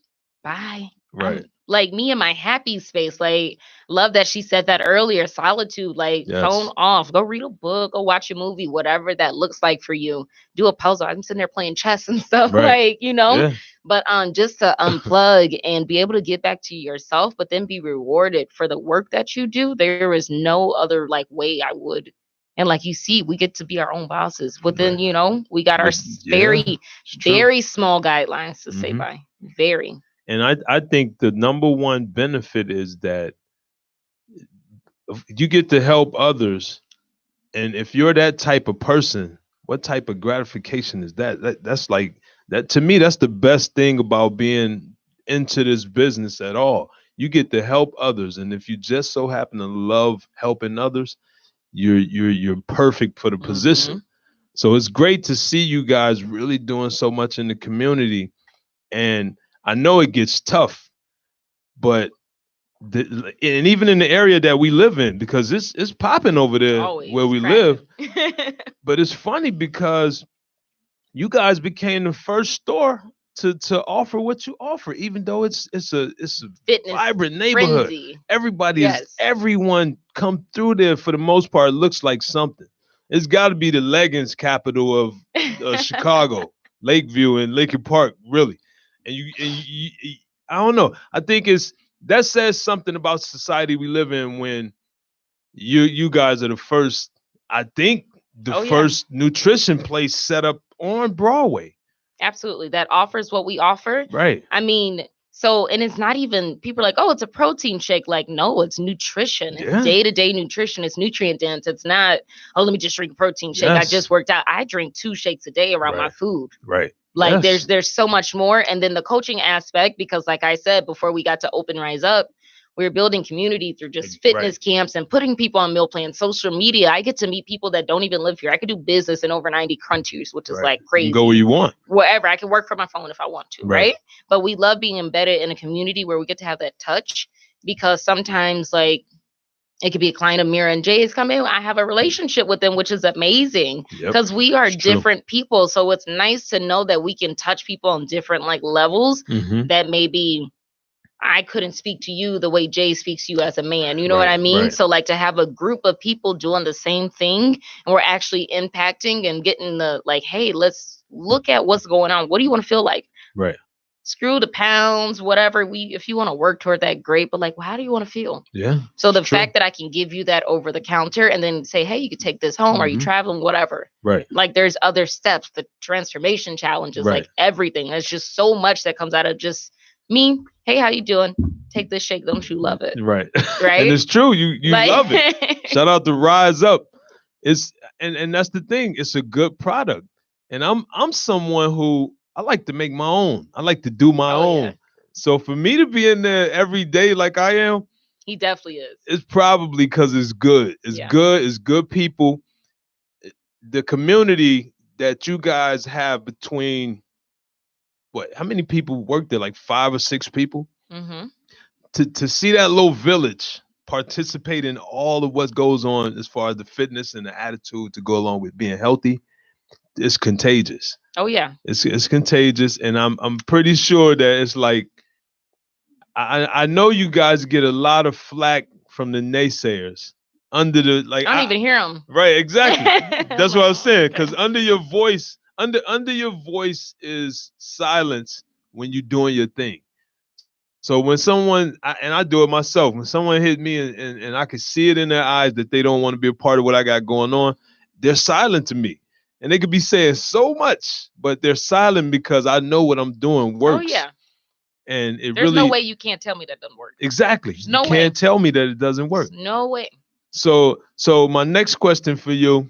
Speaker 2: Bye.
Speaker 1: Right.
Speaker 2: I'm like me in my happy space. Like, love that she said that earlier. Solitude, like phone
Speaker 1: Yes.
Speaker 2: off. Go read a book, go watch a movie, whatever that looks like for you. Do a puzzle. I'm sitting there playing chess and stuff,
Speaker 1: Right.
Speaker 2: like,
Speaker 1: Yeah.
Speaker 2: But just to unplug and be able to get back to yourself, but then be rewarded for the work that you do. There is no other like way I would. And like you see, we get to be our own bosses. Within,
Speaker 1: Right.
Speaker 2: we got our
Speaker 1: Yeah.
Speaker 2: very,
Speaker 1: It's true.
Speaker 2: very small guidelines to say
Speaker 1: Hmm.
Speaker 2: by. Very.
Speaker 1: And I think the number one benefit is that you get to help others. And if you're that type of person, what type of gratification is that? That's like that to me, that's the best thing about being into this business at all. You get to help others. And if you just so happen to love helping others, you're perfect for the position. So it's great to see you guys really doing so much in the community. And I know it gets tough, but and even in the area that we live in, because it's popping over there where
Speaker 2: Always
Speaker 1: we live.
Speaker 2: cracking.
Speaker 1: But it's funny because you guys became the first store to offer what you offer, even though it's a
Speaker 2: Fitness
Speaker 1: vibrant neighborhood.
Speaker 2: frenzy. Yes.
Speaker 1: Everyone come through there for the most part. Looks like something. It's got to be the leggings capital of Chicago, Lakeview and Lincoln Park, really. And I don't know. I think that says something about society we live in when you guys are the first. I think the
Speaker 2: Oh, yeah.
Speaker 1: first nutrition place set up on Broadway.
Speaker 2: Absolutely. That offers what we offer.
Speaker 1: Right.
Speaker 2: I mean, so, and it's not even, people are like, oh, it's a protein shake. Like, no, it's nutrition. It's
Speaker 1: Yeah.
Speaker 2: day-to-day nutrition. It's nutrient dense. It's not, oh, let me just drink a protein shake. I
Speaker 1: Yes.
Speaker 2: just worked out. I drink 2 shakes a day around my
Speaker 1: Right.
Speaker 2: food.
Speaker 1: Right.
Speaker 2: Like
Speaker 1: Yes.
Speaker 2: there's so much more. And then the coaching aspect, because like I said, before we got to Open Rise Up, we were building community through just fitness camps and putting people on meal plans, social media. I get to meet people that don't even live here. I could do business in over 90 countries, which is like
Speaker 1: You
Speaker 2: crazy.
Speaker 1: can go where you want.
Speaker 2: Wherever. I can work from my phone if I want to,
Speaker 1: Right.
Speaker 2: right? But we love being embedded in a community where we get to have that touch, because sometimes like it could be a client of Mira and Jay's come in. I have a relationship with them, which is amazing because we are different people. So it's nice to know that we can touch people on different like levels that maybe I couldn't speak to you the way Jay speaks to you as a man. You know what I mean? So like to have a group of people doing the same thing and we're actually impacting and getting the like, hey, let's look at what's going on. What do you want to feel like?
Speaker 1: Right.
Speaker 2: Screw the pounds, whatever. If you want to work toward that, great. But like, well, how do you want to feel?
Speaker 1: Yeah.
Speaker 2: So the fact that I can give you that over the counter and then say, hey, you could take this home. Are you traveling? Whatever.
Speaker 1: Right.
Speaker 2: Like there's other steps, the transformation challenges, like everything. There's just so much that comes out of just me. Hey, how you doing? Take this shake. Don't you love it?
Speaker 1: Right.
Speaker 2: Right.
Speaker 1: And it's true. You like, love it. Shout out to Rise Up. And that's the thing. It's a good product. And I'm someone who I like to make my own. I like to do my own. Yeah. So for me to be in there every day like I am,
Speaker 2: he definitely is.
Speaker 1: It's probably because it's good. It's good. It's good people. The community that you guys have between how many people work there? Like 5 or 6 people. To see that little village participate in all of what goes on as far as the fitness and the attitude to go along with being healthy, it's contagious.
Speaker 2: Oh yeah,
Speaker 1: it's contagious, and I'm pretty sure that it's like I know you guys get a lot of flack from the naysayers under the like.
Speaker 2: I don't even hear them.
Speaker 1: Right, exactly. That's what I was saying. Because under your voice, under your voice is silence when you're doing your thing. So when someone and I do it myself, when someone hit me and I can see it in their eyes that they don't want to be a part of what I got going on, they're silent to me. And they could be saying so much, but they're silent because I know what I'm doing works.
Speaker 2: Oh yeah.
Speaker 1: And
Speaker 2: there's no way you can't tell me that doesn't work.
Speaker 1: Exactly. You can't tell me that it doesn't work.
Speaker 2: There's no way.
Speaker 1: So my next question for you,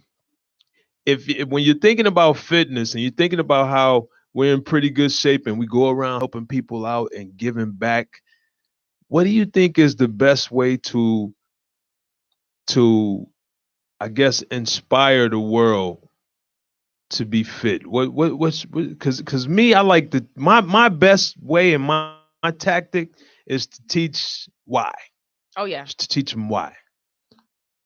Speaker 1: if when you're thinking about fitness and you're thinking about how we're in pretty good shape and we go around helping people out and giving back, what do you think is the best way to to, I guess, inspire the world to be fit? Because me, I like my best way and my tactic is to teach why.
Speaker 2: Oh yeah.
Speaker 1: Just to teach them why,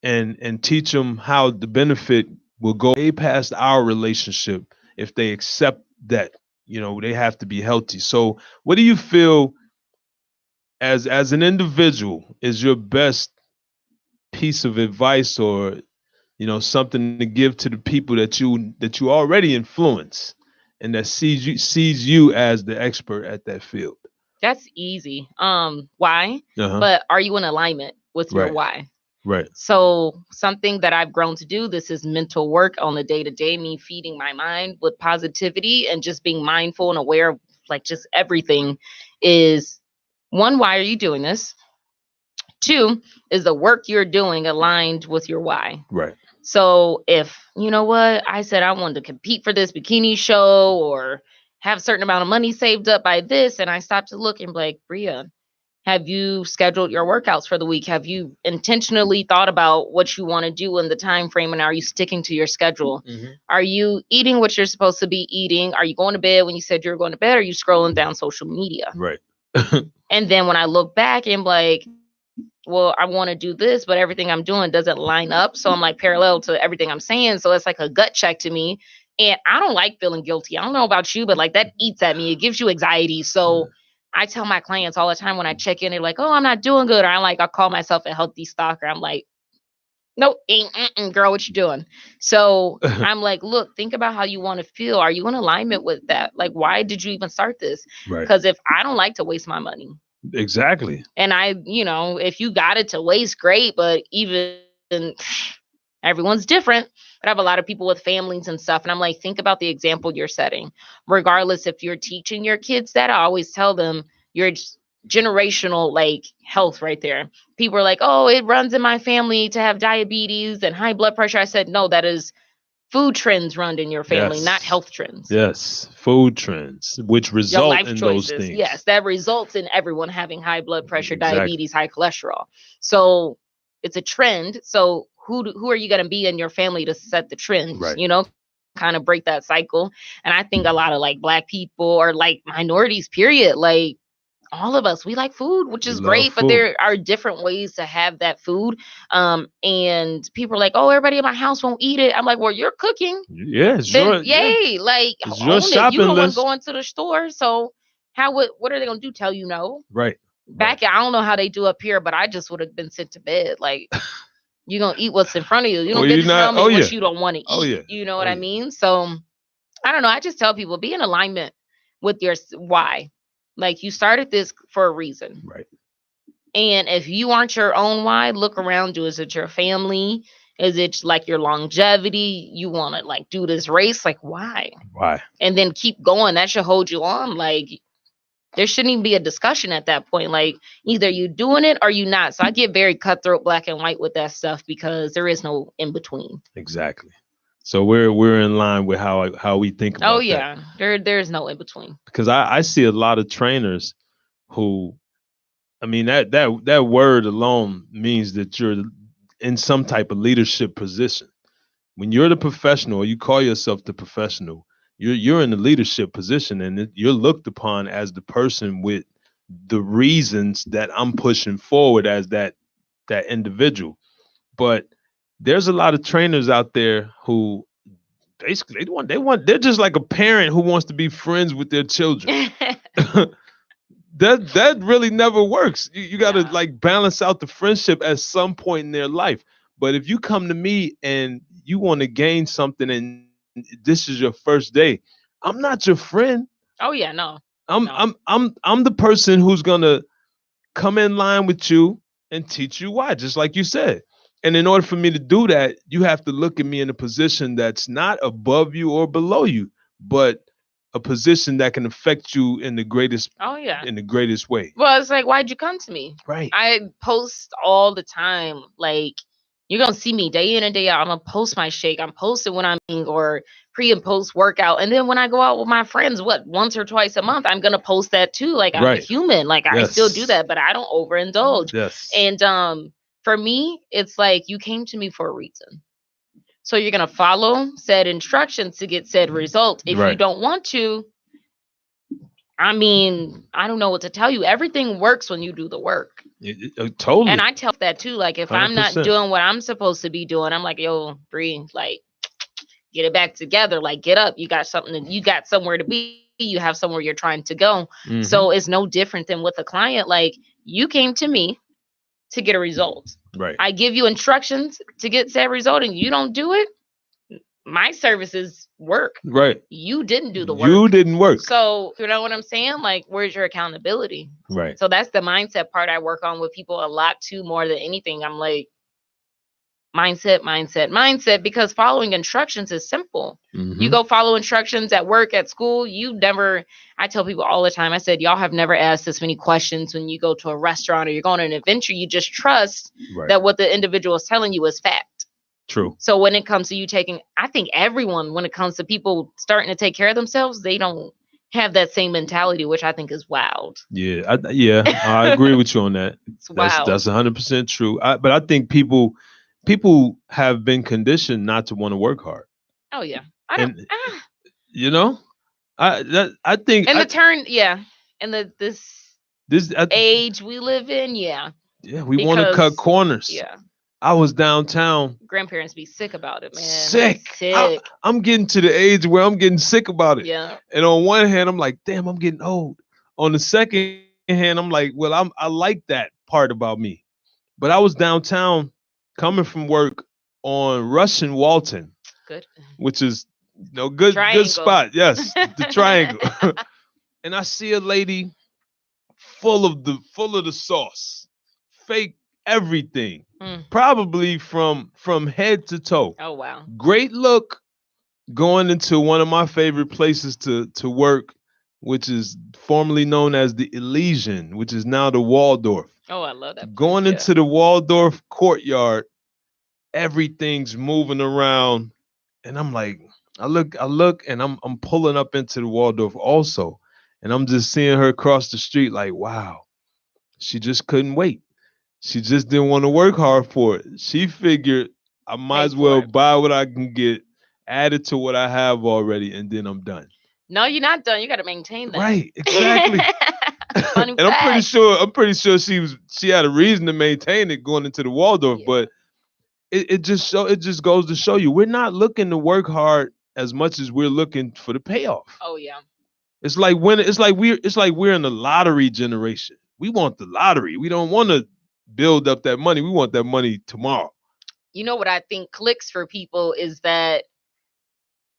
Speaker 1: and teach them how the benefit will go way past our relationship if they accept that they have to be healthy. So, what do you feel as an individual is your best piece of advice, or something to give to the people that you already influence and that sees you as the expert at that field?
Speaker 2: That's easy. Why?
Speaker 1: Uh-huh.
Speaker 2: But are you in alignment with your
Speaker 1: Right.
Speaker 2: why?
Speaker 1: Right.
Speaker 2: So something that I've grown to do, this is mental work on the day-to-day, me feeding my mind with positivity and just being mindful and aware of like just everything is, one, why are you doing this? Two, is the work you're doing aligned with your why?
Speaker 1: Right.
Speaker 2: So if, you know what, I said I wanted to compete for this bikini show or have a certain amount of money saved up by this, and I stopped to look and be like, Bria, have you scheduled your workouts for the week? Have you intentionally thought about what you want to do in the time frame, and are you sticking to your schedule?
Speaker 1: Mm-hmm.
Speaker 2: Are you eating what you're supposed to be eating? Are you going to bed when you said you were going to bed? Or are you scrolling down social media?
Speaker 1: Right.
Speaker 2: And then when I look back and like, well, I want to do this, but everything I'm doing doesn't line up. So I'm like parallel to everything I'm saying. So it's like a gut check to me. And I don't like feeling guilty. I don't know about you, but like that eats at me. It gives you anxiety. So I tell my clients all the time when I check in, they're like, oh, I'm not doing good. Or I call myself a healthy stalker. I'm like, nope, girl, what you doing? So I'm like, look, think about how you want to feel. Are you in alignment with that? Like, why did you even start this?
Speaker 1: Right.
Speaker 2: Because if I don't like to waste my money.
Speaker 1: Exactly.
Speaker 2: And if you got it to waste, great. But even everyone's different. But I have a lot of people with families and stuff. And I'm like, think about the example you're setting. Regardless if you're teaching your kids that, I always tell them your generational like health right there. People are like, oh, it runs in my family to have diabetes and high blood pressure. I said, no, that is food trends run in your family, not health trends.
Speaker 1: Yes, food trends, which result in those things.
Speaker 2: Yes, that results in everyone having high blood pressure, diabetes, high cholesterol. So it's a trend. So who are you going to be in your family to set the trend?
Speaker 1: Right.
Speaker 2: Kind of break that cycle. And I think a lot of like Black people or like minorities, period, like all of us, we like food, which is great, but there are different ways to have that food. And people are like, oh, everybody in my house won't eat it. I'm like, well, you're cooking.
Speaker 1: Yeah,
Speaker 2: then, yay. Like,
Speaker 1: it's your shopping
Speaker 2: you don't
Speaker 1: list.
Speaker 2: Want to go into the store. So what are they going to do? Tell you no?
Speaker 1: Right.
Speaker 2: Back, I don't know how they do up here, but I just would have been sent to bed. Like, you're going to eat what's in front of you. You don't get to tell me what you don't want to eat.
Speaker 1: Oh, yeah.
Speaker 2: You know what I mean? So I don't know. I just tell people, be in alignment with your why. Like, you started this for a reason.
Speaker 1: Right.
Speaker 2: And if you aren't your own why, look around you. Is it your family? Is it like your longevity? You want to like do this race? Like, why?
Speaker 1: Why?
Speaker 2: And then keep going. That should hold you on. Like, there shouldn't even be a discussion at that point. Like, either you doing it or you not. So I get very cutthroat, black and white with that stuff because there is no in between.
Speaker 1: Exactly. So we're in line with how we think about that.
Speaker 2: There's no in between.
Speaker 1: Because I see a lot of trainers who, I mean, that word alone means that you're in some type of leadership position. When you're the professional, or you call yourself the professional, you're in the leadership position, and you're looked upon as the person with the reasons that I'm pushing forward as that individual. But there's a lot of trainers out there who basically they're just like a parent who wants to be friends with their children. That really never works. You got to like balance out the friendship at some point in their life. But if you come to me and you want to gain something and this is your first day, I'm not your friend.
Speaker 2: Oh yeah, no.
Speaker 1: I'm the person who's gonna come in line with you and teach you why, just like you said. And in order for me to do that, you have to look at me in a position that's not above you or below you, but a position that can affect you in the greatest way.
Speaker 2: Well, it's like, why'd you come to me?
Speaker 1: Right.
Speaker 2: I post all the time. Like, you're gonna see me day in and day out. I'm gonna post my shake. I'm posting when I'm eating or pre and post workout. And then when I go out with my friends, once or twice a month, I'm gonna post that too. Like, I'm a human. Like, I still do that, but I don't overindulge.
Speaker 1: Yes.
Speaker 2: And for me, it's like you came to me for a reason. So you're going to follow said instructions to get said result. If you don't want to, I mean, I don't know what to tell you. Everything works when you do the work.
Speaker 1: Totally.
Speaker 2: And I tell that too. Like, if 100%. I'm not doing what I'm supposed to be doing, I'm like, yo, Bria, like, get it back together. Like, get up. You got something. You got somewhere to be. You have somewhere you're trying to go. Mm-hmm. So it's no different than with a client. Like, you came to me to get a result.
Speaker 1: Right.
Speaker 2: I give you instructions to get said result, and you don't do it. My services work.
Speaker 1: Right.
Speaker 2: You didn't do the work.
Speaker 1: You didn't work.
Speaker 2: So, you know what I'm saying? Like, where's your accountability?
Speaker 1: Right.
Speaker 2: So that's the mindset part I work on with people a lot too, more than anything. I'm like, mindset, because following instructions is simple. Mm-hmm. You go follow instructions at work, at school. I tell people all the time, I said, y'all have never asked this many questions when you go to a restaurant or you're going on an adventure. You just trust that what the individual is telling you is fact.
Speaker 1: True.
Speaker 2: So when it comes to you I think everyone, when it comes to people starting to take care of themselves, they don't have that same mentality, which I think is wild.
Speaker 1: Yeah, I agree with you on that.
Speaker 2: It's wild.
Speaker 1: That's 100% true. But I think people have been conditioned not to want to work hard.
Speaker 2: Oh yeah,
Speaker 1: you know, I think.
Speaker 2: And this age we live in,
Speaker 1: yeah, we want to cut corners.
Speaker 2: Yeah.
Speaker 1: I was downtown.
Speaker 2: Grandparents be sick about it, man.
Speaker 1: Sick. I'm getting to the age where I'm getting sick about it.
Speaker 2: Yeah.
Speaker 1: And on one hand, I'm like, damn, I'm getting old. On the second hand, I'm like, well, I like that part about me. But I was downtown coming from work on Rush and Walton.
Speaker 2: Good.
Speaker 1: Which is good spot. Yes, the triangle. And I see a lady full of the sauce. Fake everything. Probably from head to toe.
Speaker 2: Oh wow.
Speaker 1: Great look, going into one of my favorite places to work, which is formerly known as the Elysian, which is now the Waldorf.
Speaker 2: Oh, I love that.
Speaker 1: Going into the Waldorf courtyard, everything's moving around, and I'm like, I look, and I'm pulling up into the Waldorf also, and I'm just seeing her across the street, like, wow, she just couldn't wait. She just didn't want to work hard for it. She figured I might as well buy what I can get, add it to what I have already, and then I'm done.
Speaker 2: No, you're not done. You got to maintain that.
Speaker 1: Right, exactly. And I'm pretty sure she had a reason to maintain it going into the Waldorf, but it just goes to show you we're not looking to work hard as much as we're looking for the payoff.
Speaker 2: Oh yeah.
Speaker 1: It's like we're in the lottery generation. We want the lottery. We don't want to build up that money. We want that money tomorrow.
Speaker 2: You know what I think clicks for people is that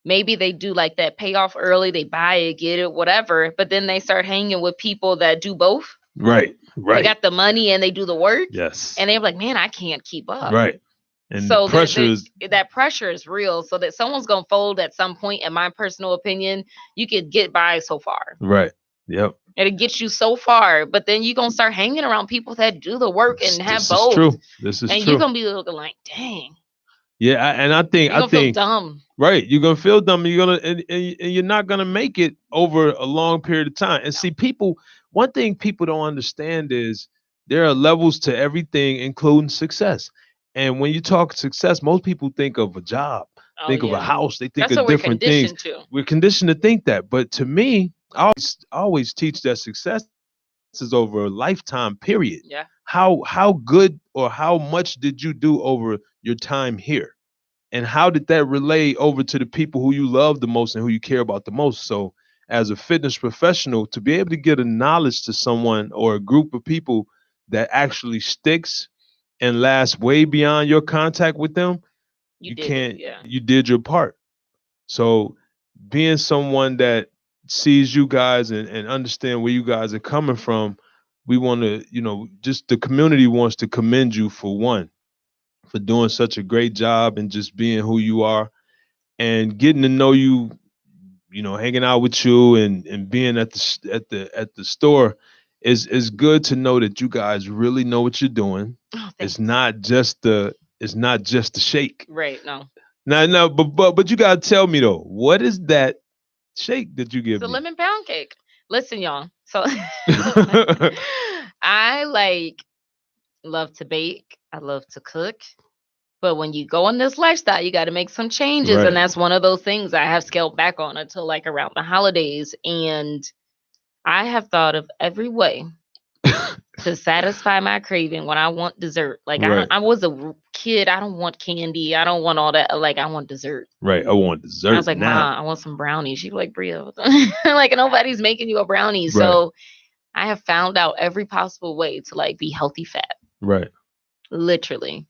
Speaker 2: maybe they do like that payoff early, they buy it, get it, whatever, but then they start hanging with people that do both.
Speaker 1: Right.
Speaker 2: They got the money and they do the work.
Speaker 1: Yes.
Speaker 2: And they're like, man, I can't keep up.
Speaker 1: Right. And
Speaker 2: so
Speaker 1: that
Speaker 2: pressure is real. So that someone's going to fold at some point, in my personal opinion, you could get by so far.
Speaker 1: Right. Yep.
Speaker 2: It'll get you so far, but then you're going to start hanging around people that do the work and have both.
Speaker 1: This is true.
Speaker 2: And you're going to be looking like, dang.
Speaker 1: Yeah, and I think
Speaker 2: feel dumb.
Speaker 1: Right, you're gonna feel dumb. And you're not gonna make it over a long period of time. And see, one thing people don't understand is there are levels to everything, including success. And when you talk success, most people think of a job, think of a house, they think of different things. We're conditioned to think that. But to me, I always teach that success is over a lifetime period.
Speaker 2: Yeah.
Speaker 1: How good or how much did you do over your time here? And how did that relay over to the people who you love the most and who you care about the most? So as a fitness professional, to be able to get a knowledge to someone or a group of people that actually sticks and lasts way beyond your contact with them, you did your part. So being someone that sees you guys and understand where you guys are coming from, we want to, just the community wants to commend you for doing such a great job and just being who you are and getting to know you, hanging out with you and being at the store is good to know that you guys really know what you're doing.
Speaker 2: Oh,
Speaker 1: it's not just the shake.
Speaker 2: Right. No.
Speaker 1: No, but you gotta tell me though, what is that shake that you give me?
Speaker 2: It's a lemon pound cake. Listen, y'all. So I love to bake. I love to cook. But when you go on this lifestyle, you got to make some changes. Right. And that's one of those things I have scaled back on until like around the holidays. And I have thought of every way to satisfy my craving when I want dessert. Like right. I was a kid. I don't want candy. I don't want all that. Like I want dessert.
Speaker 1: Right. I want dessert.
Speaker 2: I was like,
Speaker 1: now.
Speaker 2: Ma, I want some brownies. She's like, Bria, like nobody's making you a brownie. Right. So I have found out every possible way to like be healthy fat.
Speaker 1: Right.
Speaker 2: Literally.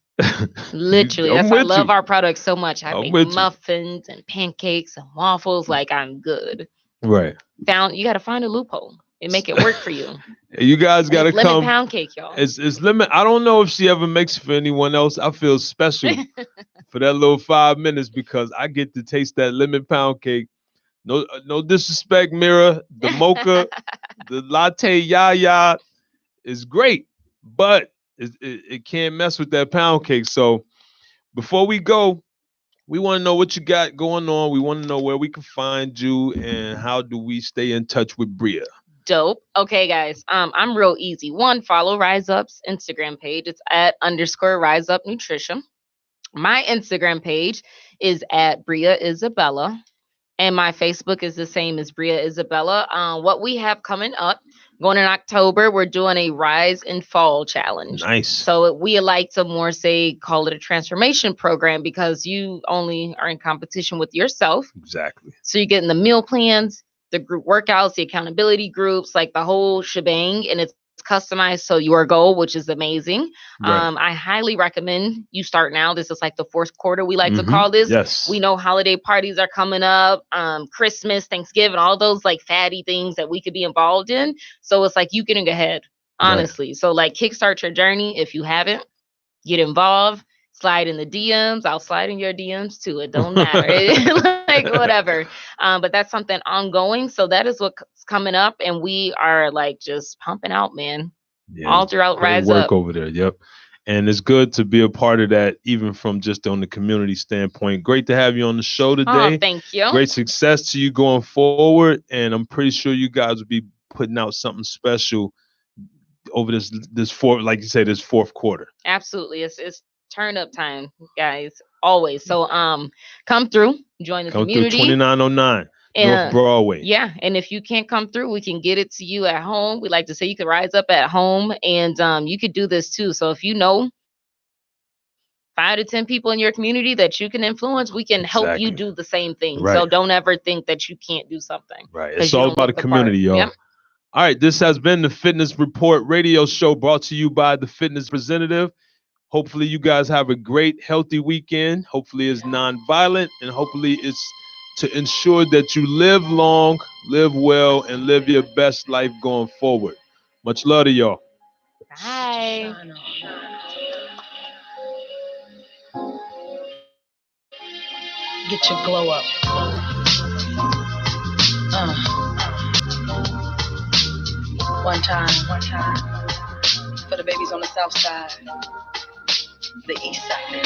Speaker 2: Literally. That's why I love our products so much. I make muffins and pancakes and waffles. Like I'm good.
Speaker 1: Right.
Speaker 2: You got to find a loophole and make it work for you.
Speaker 1: You guys got to come.
Speaker 2: Lemon pound cake, y'all.
Speaker 1: It's lemon. I don't know if she ever makes it for anyone else. I feel special for that little 5 minutes because I get to taste that lemon pound cake. No disrespect, Mira. The mocha, the latte yaya is great, but it can't mess with that pound cake. So before we go, we want to know what you got going on. We want to know where we can find you and how do we stay in touch with Bria.
Speaker 2: Dope. Okay, guys. I'm real easy. One, follow Rise Up's Instagram page. It's @_Rise Up Nutrition. My Instagram page is @Bria Isabella. And my Facebook is the same as Bria Isabella. What we have coming up, going in October, we're doing a Rise and Fall challenge.
Speaker 1: Nice.
Speaker 2: So we like to more call it a transformation program because you only are in competition with yourself.
Speaker 1: Exactly.
Speaker 2: So you're getting the meal plans, the group workouts, the accountability groups, like the whole shebang, and it's customized so your goal, which is amazing. Right. I highly recommend you start now. This is like the fourth quarter, we like to call this.
Speaker 1: Yes.
Speaker 2: We know holiday parties are coming up, Christmas, Thanksgiving, all those like fatty things that we could be involved in. So it's like you getting ahead, honestly. Right. So like kickstart your journey. If you haven't, get involved, slide in the DMs. I'll slide in your DMs too. It don't matter. Like whatever. But that's something ongoing. So that is what's coming up. And we are like just pumping out, man. Yeah, all throughout Rise
Speaker 1: work
Speaker 2: Up.
Speaker 1: Over there. Yep. And it's good to be a part of that, even from just on the community standpoint. Great to have you on the show today.
Speaker 2: Oh, thank you.
Speaker 1: Great success to you going forward. And I'm pretty sure you guys will be putting out something special over this fourth, like you say, this fourth quarter.
Speaker 2: Absolutely. It's turn up time, guys. Always. So come through, join the community.
Speaker 1: Come through 2909 North Broadway.
Speaker 2: Yeah. And if you can't come through, we can get it to you at home. We like to say you can rise up at home, and you could do this too. So if you know 5 to 10 people in your community that you can influence, we can help you do the same thing. Right. So don't ever think that you can't do something.
Speaker 1: Right. It's all about the community, y'all. Yep. All right. This has been the Fitness Report radio show brought to you by the Fitness Representative. Hopefully you guys have a great, healthy weekend. Hopefully it's non-violent, and hopefully it's to ensure that you live long, live well, and live your best life going forward. Much love to y'all.
Speaker 2: Bye.
Speaker 4: Get your glow up. One time. For the babies on the south side. The east side.